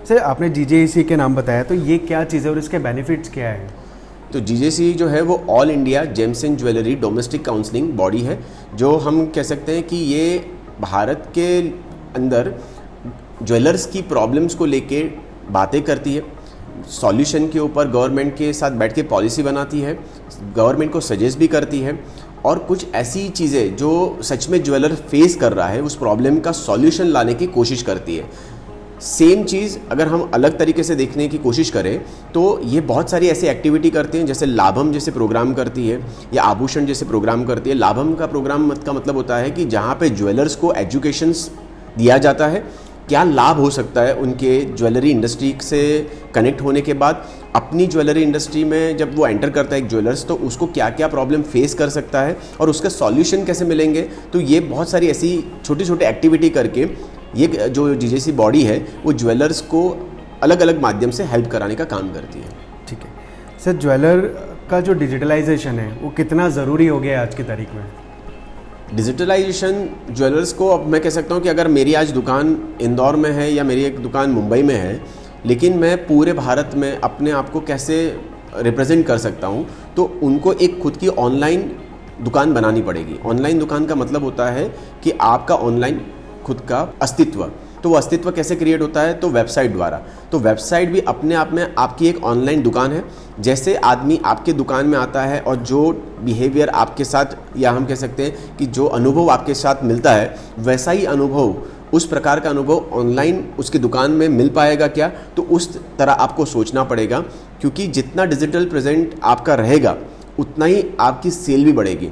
Sir आपने जीजेसी के नाम बताया, तो ये क्या चीज़ है और इसके बेनिफिट्स क्या है? तो जीजेसी जो है वो all India James and jewellery domestic counselling body है, जो हम कह सकते हैं कि ये भारत के अंदर ज्वेलर्स की प्रॉब्लम्स को लेके बातें करती है, सॉल्यूशन के ऊपर गवर्नमेंट के साथ बैठ के पॉलिसी बनाती है, गवर्नमेंट को सजेस्ट भी करती है, और कुछ ऐसी चीज़ें जो सच में ज्वेलर फेस कर रहा है उस प्रॉब्लम का सॉल्यूशन लाने की कोशिश करती है। सेम चीज़ अगर हम अलग तरीके से देखने की कोशिश करें तो ये बहुत सारी ऐसी एक्टिविटी करते हैं, जैसे लाभम जैसे प्रोग्राम करती है या आभूषण जैसे प्रोग्राम करती है। लाभम का प्रोग्राम का मतलब होता है कि जहाँ पे ज्वेलर्स को एजुकेशन दिया जाता है, क्या लाभ हो सकता है उनके ज्वेलरी इंडस्ट्री से कनेक्ट होने के बाद। अपनी ज्वेलरी इंडस्ट्री में जब वो एंटर करता है एक ज्वेलर्स, तो उसको क्या क्या प्रॉब्लम फेस कर सकता है और उसका सॉल्यूशन कैसे मिलेंगे। तो ये बहुत सारी ऐसी छोटी छोटी एक्टिविटी करके ये जो जीजेसी बॉडी है वो ज्वेलर्स को अलग अलग माध्यम से हेल्प कराने का काम करती है। ठीक है सर, ज्वेलर का जो डिजिटलाइजेशन है वो कितना ज़रूरी हो गया है आज की तारीख में? डिजिटलाइजेशन ज्वेलर्स को, अब मैं कह सकता हूँ कि अगर मेरी आज दुकान इंदौर में है या मेरी एक दुकान मुंबई में है, लेकिन मैं पूरे भारत में अपने आप को कैसे रिप्रेजेंट कर सकता हूँ, तो उनको एक खुद की ऑनलाइन दुकान बनानी पड़ेगी। ऑनलाइन दुकान का मतलब होता है कि आपका ऑनलाइन खुद का अस्तित्व, तो वो अस्तित्व कैसे क्रिएट होता है? तो वेबसाइट द्वारा। तो वेबसाइट भी अपने आप में आपकी एक ऑनलाइन दुकान है। जैसे आदमी आपके दुकान में आता है और जो बिहेवियर आपके साथ, या हम कह सकते हैं कि जो अनुभव आपके साथ मिलता है, वैसा ही अनुभव, उस प्रकार का अनुभव ऑनलाइन उसकी दुकान में मिल पाएगा क्या? तो उस तरह आपको सोचना पड़ेगा, क्योंकि जितना डिजिटल प्रेजेंट आपका रहेगा उतना ही आपकी सेल भी बढ़ेगी।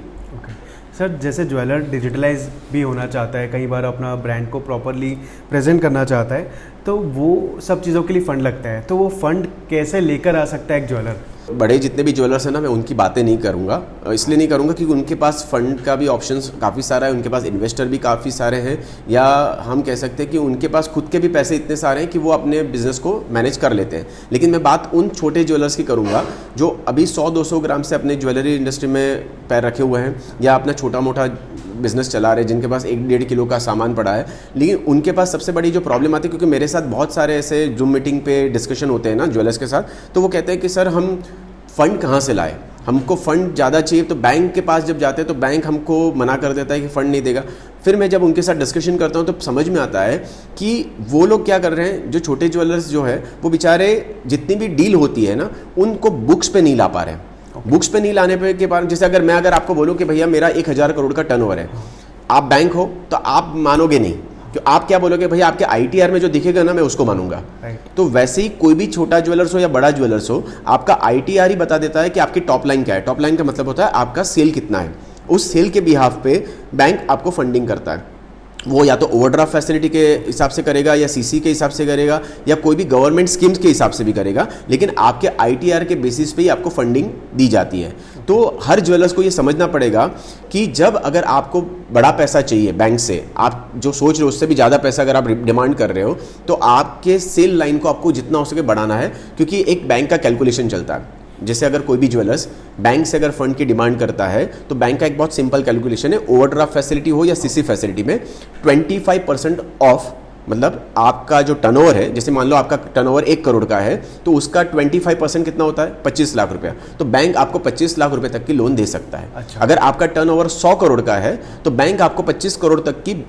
सर जैसे ज्वेलर डिजिटलाइज भी होना चाहता है, कई बार अपना ब्रांड को प्रॉपरली प्रेजेंट करना चाहता है, तो वो सब चीज़ों के लिए फ़ंड लगता है, तो वो फ़ंड कैसे लेकर आ सकता है एक ज्वेलर? बड़े जितने भी ज्वेलर्स हैं ना, मैं उनकी बातें नहीं करूंगा, इसलिए नहीं करूंगा क्योंकि उनके पास फंड का भी ऑप्शंस काफ़ी सारा है, उनके पास इन्वेस्टर भी काफ़ी सारे हैं, या हम कह सकते हैं कि उनके पास खुद के भी पैसे इतने सारे हैं कि वो अपने बिजनेस को मैनेज कर लेते हैं। लेकिन मैं बात उन छोटे ज्वेलर्स की करूंगा जो अभी 100-200 ग्राम से अपने ज्वेलरी इंडस्ट्री में पैर रखे हुए हैं, या अपना छोटा मोटा बिजनेस चला रहे हैं, जिनके पास 1-1.5 किलो का सामान पड़ा है। लेकिन उनके पास सबसे बड़ी जो प्रॉब्लम आती है, क्योंकि मेरे साथ बहुत सारे ऐसे जूम मीटिंग पे डिस्कशन होते हैं ना ज्वेलर्स के साथ, तो वो कहते हैं कि सर हम फ़ंड कहाँ से लाए, हमको फ़ंड ज़्यादा चाहिए। तो बैंक के पास जब जाते हैं तो बैंक हमको मना कर देता है कि फ़ंड नहीं देगा। फिर मैं जब उनके साथ डिस्कशन करता हूँ तो समझ में आता है कि वो लोग क्या कर रहे हैं, जो छोटे ज्वेलर्स जो है वो बेचारे जितनी भी डील होती है ना, उनको बुक्स पे नहीं ला पा रहे हैं। बुक्स पे नहीं लाने पे के बाद, जैसे अगर आपको बोलूँ कि भैया मेरा 1000 करोड़ का टर्नओवर है, आप बैंक हो तो आप मानोगे नहीं, तो आप क्या बोलोगे, भैया आपके ITR में जो दिखेगा ना मैं उसको मानूंगा। तो वैसे ही कोई भी छोटा ज्वेलर्स हो या बड़ा ज्वेलर्स हो, आपका ITR ही बता देता है कि आपकी टॉप लाइन क्या है। टॉप लाइन का मतलब होता है आपका सेल कितना है। उस सेल के बिहाफ पे बैंक आपको फंडिंग करता है। वो या तो ओवरड्राफ्ट फैसिलिटी के हिसाब से करेगा, या CC के हिसाब से करेगा, या कोई भी गवर्नमेंट स्कीम्स के हिसाब से भी करेगा, लेकिन आपके ITR के बेसिस पे ही आपको फंडिंग दी जाती है। तो हर ज्वेलर्स को ये समझना पड़ेगा कि जब अगर आपको बड़ा पैसा चाहिए बैंक से, आप जो सोच रहे हो उससे भी ज़्यादा पैसा अगर आप डिमांड कर रहे हो, तो आपके सेल लाइन को आपको जितना हो सके बढ़ाना है, क्योंकि एक बैंक का कैलकुलेशन चलता है। जैसे अगर कोई भी ज्वेलर्स बैंक से अगर फंड की डिमांड करता है, तो बैंक का एक बहुत सिंपल कैलकुलेशन है, ओवरड्राफ्ट फैसिलिटी हो या CC फैसिलिटी में 25% ऑफ, मतलब आपका जो टर्नओवर है, जैसे मान लो आपका टर्नओवर 1 करोड़ का है, तो उसका 25% कितना होता है, 25 लाख रुपया। तो बैंक आपको 25 लाख रुपए तक की लोन दे सकता है। अच्छा। अगर आपका टर्नओवर 100 करोड़ का है तो बैंक आपको 25 करोड़ तक की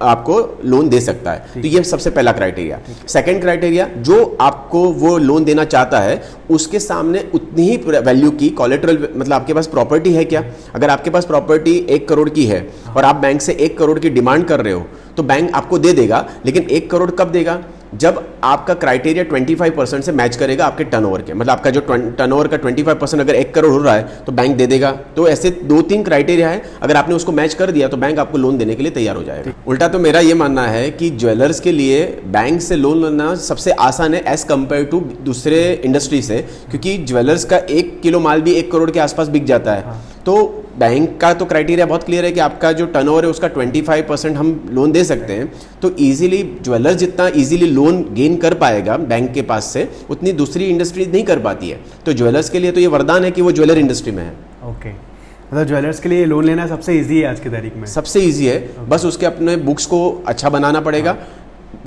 आपको लोन दे सकता है। तो ये सबसे पहला क्राइटेरिया। सेकंड क्राइटेरिया, जो आपको वो लोन देना चाहता है उसके सामने उतनी ही वैल्यू की कोलेटरल, मतलब आपके पास प्रॉपर्टी है क्या। अगर आपके पास प्रॉपर्टी 1 करोड़ की है और आप बैंक से 1 करोड़ की डिमांड कर रहे हो, तो बैंक आपको दे देगा, लेकिन 1 करोड़ कब देगा, जब आपका क्राइटेरिया 25% से मैच करेगा आपके टर्नओवर के। मतलब आपका जो टर्नओवर का 25% अगर 1 करोड़ हो रहा है तो बैंक दे देगा। तो ऐसे 2-3 क्राइटेरिया है, अगर आपने उसको मैच कर दिया तो बैंक आपको लोन देने के लिए तैयार हो जाएगा। उल्टा तो मेरा ये मानना है कि ज्वेलर्स के लिए बैंक से लोन लेना सबसे आसान है एज कम्पेयर टू दूसरे इंडस्ट्री से, क्योंकि ज्वेलर्स का 1 किलो माल भी 1 करोड़ के आसपास बिक जाता है। तो बैंक का तो क्राइटेरिया बहुत क्लियर है कि आपका जो टर्नओवर है उसका 25% हम लोन दे सकते हैं। तो इजीली ज्वेलर जितना इजीली लोन गेन कर पाएगा बैंक के पास से, उतनी दूसरी इंडस्ट्री नहीं कर पाती है। तो ज्वेलर्स के लिए तो ये वरदान है कि वो ज्वेलर इंडस्ट्री में है। ओके, मतलब ज्वेलर्स के लिए लोन लेना सबसे ईजी है आज की तारीख में। सबसे ईजी है, बस उसके अपने बुक्स को अच्छा बनाना पड़ेगा।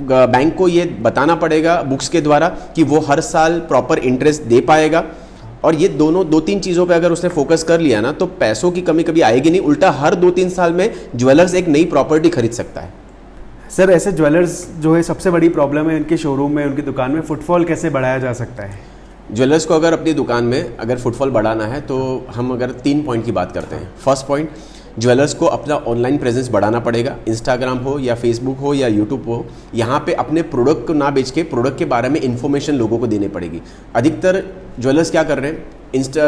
बैंक को ये बताना पड़ेगा बुक्स के द्वारा कि वो हर साल प्रॉपर इंटरेस्ट दे पाएगा। और ये दोनों 2-3 चीज़ों पे अगर उसने फोकस कर लिया ना तो पैसों की कमी कभी आएगी नहीं, उल्टा हर 2-3 साल में ज्वेलर्स एक नई प्रॉपर्टी खरीद सकता है। सर ऐसे ज्वेलर्स जो है सबसे बड़ी प्रॉब्लम है उनके शोरूम में, उनकी दुकान में फुटफॉल कैसे बढ़ाया जा सकता है? ज्वेलर्स को अगर अपनी दुकान में अगर फुटफॉल बढ़ाना है तो हम अगर 3 पॉइंट की बात करते हैं। फर्स्ट पॉइंट, ज्वेलर्स को अपना ऑनलाइन प्रेजेंस बढ़ाना पड़ेगा, इंस्टाग्राम हो या फेसबुक हो या यूट्यूब हो, यहाँ पे अपने प्रोडक्ट को ना बेच के प्रोडक्ट के बारे में इन्फॉर्मेशन लोगों को देनी पड़ेगी। अधिकतर ज्वेलर्स क्या कर रहे हैं,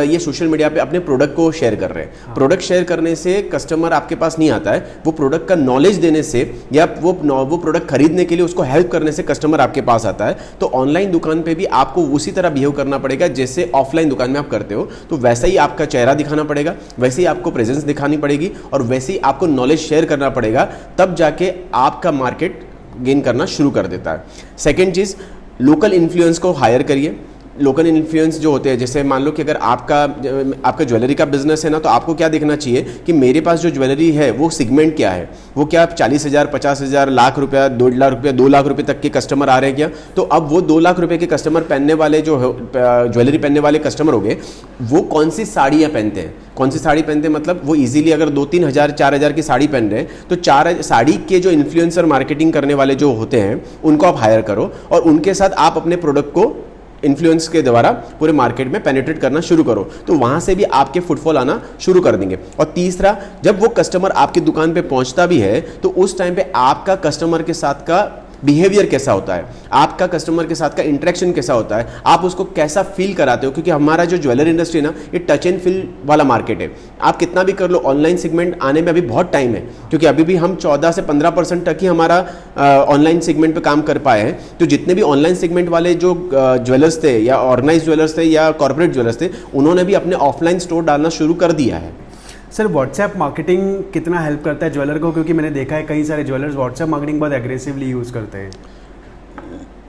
ये सोशल मीडिया पे अपने प्रोडक्ट को शेयर कर रहे हैं। प्रोडक्ट शेयर करने से कस्टमर आपके पास नहीं आता है, वो प्रोडक्ट का नॉलेज देने से या वो प्रोडक्ट खरीदने के लिए उसको हेल्प करने से कस्टमर आपके पास आता है। तो ऑनलाइन दुकान पे भी आपको उसी तरह बिहेव करना पड़ेगा जैसे ऑफलाइन दुकान में आप करते हो। तो वैसा ही आपका चेहरा दिखाना पड़ेगा, वैसे ही आपको प्रेजेंस दिखानी पड़ेगी और वैसे ही आपको नॉलेज शेयर करना पड़ेगा, तब जाके आपका मार्केट गेन करना शुरू कर देता है। सेकेंड चीज़, लोकल इन्फ्लुएंस को हायर करिए। लोकल इन्फ्लुएंस जो होते हैं, जैसे मान लो कि अगर आपका ज्वेलरी का बिजनेस है ना, तो आपको क्या देखना चाहिए कि मेरे पास जो ज्वेलरी है वो सेगमेंट क्या है, वो क्या 40,000, 50,000, लाख रुपया, 2 लाख रुपया, 2 लाख रुपये तक के कस्टमर आ रहे हैं क्या? तो अब वो 2 लाख रुपये के कस्टमर पहनने वाले जो ज्वेलरी पहनने वाले कस्टमर हो गए, वो कौन सी साड़ियाँ पहनते हैं, कौन सी साड़ी पहनते हैं, मतलब वो इजीली अगर 2-3 हज़ार 4 हज़ार की साड़ी पहन रहे हैं तो 4 साड़ी के जो इन्फ्लुएंसर मार्केटिंग करने वाले जो होते हैं उनको आप हायर करो और उनके साथ आप अपने प्रोडक्ट को इन्फ्लुएंस के द्वारा पूरे मार्केट में पेनिट्रेट करना शुरू करो, तो वहां से भी आपके फुटफॉल आना शुरू कर देंगे। और तीसरा, जब वो कस्टमर आपकी दुकान पे पहुंचता भी है तो उस टाइम पे आपका कस्टमर के साथ का बिहेवियर कैसा होता है, आपका कस्टमर के साथ का इंटरेक्शन कैसा होता है, आप उसको कैसा फील कराते हो, क्योंकि हमारा जो ज्वेलरी इंडस्ट्री ना ये टच एंड फील वाला मार्केट है। आप कितना भी कर लो, ऑनलाइन सेगमेंट आने में अभी बहुत टाइम है, क्योंकि अभी भी हम 14 से 15% तक ही हमारा ऑनलाइन सेगमेंट पे काम कर पाए हैं। तो जितने भी ऑनलाइन सेगमेंट वाले जो ज्वेलर्स थे या ऑर्गेनाइज ज्वेलर्स थे या कॉर्पोरेट ज्वेलर्स थे, उन्होंने भी अपने ऑफलाइन स्टोर डालना शुरू कर दिया है। सर व्हाट्सएप मार्केटिंग कितना हेल्प करता है ज्वेलर को, क्योंकि मैंने देखा है कई सारे ज्वेलर्स व्हाट्सएप मार्केटिंग बहुत एग्रेसिवली यूज़ करते हैं।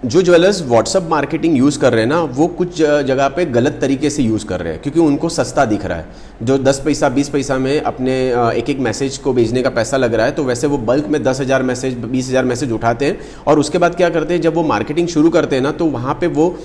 जो ज्वेलर्स व्हाट्सअप मार्केटिंग यूज़ कर रहे हैं ना, वो कुछ जगह पे गलत तरीके से यूज़ कर रहे हैं, क्योंकि उनको सस्ता दिख रहा है। जो 10 पैसा 20 पैसा में अपने एक मैसेज को भेजने का पैसा लग रहा है, तो वैसे वो बल्क में 10,000 मैसेज 20,000 मैसेज उठाते हैं और उसके बाद क्या करते हैं, जब वो मार्केटिंग शुरू करते हैं ना, तो वहाँ पे वो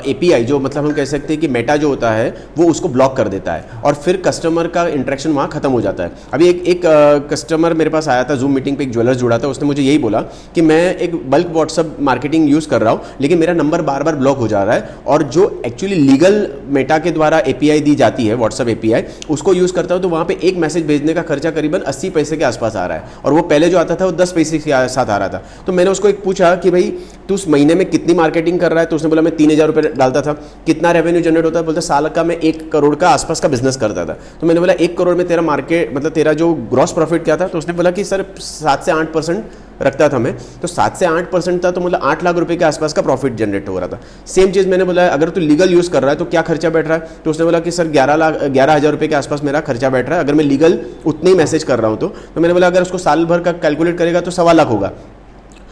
API जो मतलब हम कह सकते हैं कि मेटा जो होता है वो उसको ब्लॉक कर देता है और फिर कस्टमर का इंटरेक्शन वहाँ खत्म हो जाता है। अभी एक कस्टमर मेरे पास आया था, जूम मीटिंग पे एक ज्वेलर्स जुड़ा था, उसने मुझे यही बोला कि मैं एक बल्क व्हाट्सअप मार्केटिंग यूज़ कर रहा हूँ, लेकिन मेरा नंबर बार बार ब्लॉक हो जा रहा है और जो एक्चुअली लीगल मेटा के द्वारा API दी जाती है, व्हाट्सअप API, उसको यूज़ करता हूँ तो वहाँ पे एक मैसेज भेजने का खर्चा करीबन 80 पैसे के आसपास आ रहा है और वो पहले जो आता था वो 10 पैसे के साथ आ रहा था। तो मैंने उसको एक पूछा कि भाई तू उस महीने में कितनी मार्केटिंग कर रहा है, तो उसने बोला मैं 3,000 रुपये डालता था। कितना रेवेन्यू जनरेट होता है, बोलता साल का मैं 1 करोड़ का आसपास का बिजनेस करता था। तो मैंने बोला 1 करोड़ में तेरा मार्केट मतलब तेरा जो ग्रॉस प्रॉफिट क्या था, तो उसने बोला कि सर 7 से 8% रखता था मैं, तो 7 से 8% था, तो मतलब 8 लाख रुपए के आसपास का प्रॉफिट जनरेट हो रहा था। सेम चीज़ मैंने बोला अगर तू लीगल यूज़ कर रहा है तो क्या खर्चा बैठ रहा है, तो उसने बोला कि सर 11,000 रुपये के आसपास मेरा खर्चा बैठ रहा है अगर मैं लीगल उतने ही मैसेज कर रहा हूँ। तो मैंने बोला अगर उसको साल भर का कैलकुलेट करेगा तो 1.25 लाख होगा।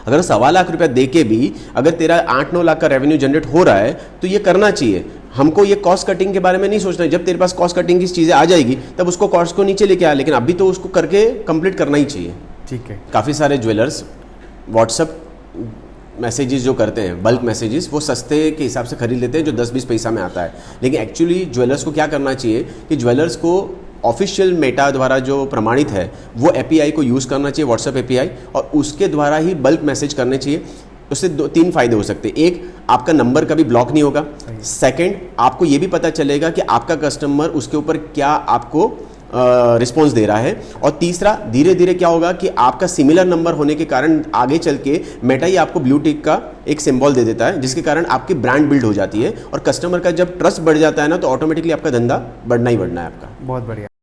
अगर 1.25 लाख रुपया दे के भी अगर तेरा 8-9 लाख का रेवेन्यू जनरेट हो रहा है तो ये करना चाहिए। हमको ये कॉस्ट कटिंग के बारे में नहीं सोचना है, जब तेरे पास कॉस्ट कटिंग की चीज़ें आ जाएगी तब उसको कॉस्ट को नीचे लेके आया, लेकिन अभी तो उसको करके कंप्लीट करना ही चाहिए। ठीक है। काफ़ी सारे ज्वेलर्स व्हाट्सअप मैसेजेस जो करते हैं, बल्क मैसेजेस, वो सस्ते के हिसाब से खरीद लेते हैं जो 10-20 पैसा में आता है, लेकिन एक्चुअली ज्वेलर्स को क्या करना चाहिए कि ज्वेलर्स को ऑफिशियल मेटा द्वारा जो प्रमाणित है वो API को यूज़ करना चाहिए, व्हाट्सएप API, और उसके द्वारा ही बल्क मैसेज करने चाहिए। उससे 2-3 फायदे हो सकते हैं। एक, आपका नंबर कभी ब्लॉक नहीं होगा। सेकंड, आपको ये भी पता चलेगा कि आपका कस्टमर उसके ऊपर क्या आपको रिस्पॉन्स दे रहा है। और तीसरा, धीरे धीरे क्या होगा कि आपका सिमिलर नंबर होने के कारण आगे चल के मेटा ही आपको ब्लू टिक का एक सिंबल दे देता है, जिसके कारण आपकी ब्रांड बिल्ड हो जाती है और कस्टमर का जब ट्रस्ट बढ़ जाता है ना, तो ऑटोमेटिकली आपका धंधा बढ़ना ही बढ़ना है आपका। बहुत बढ़िया।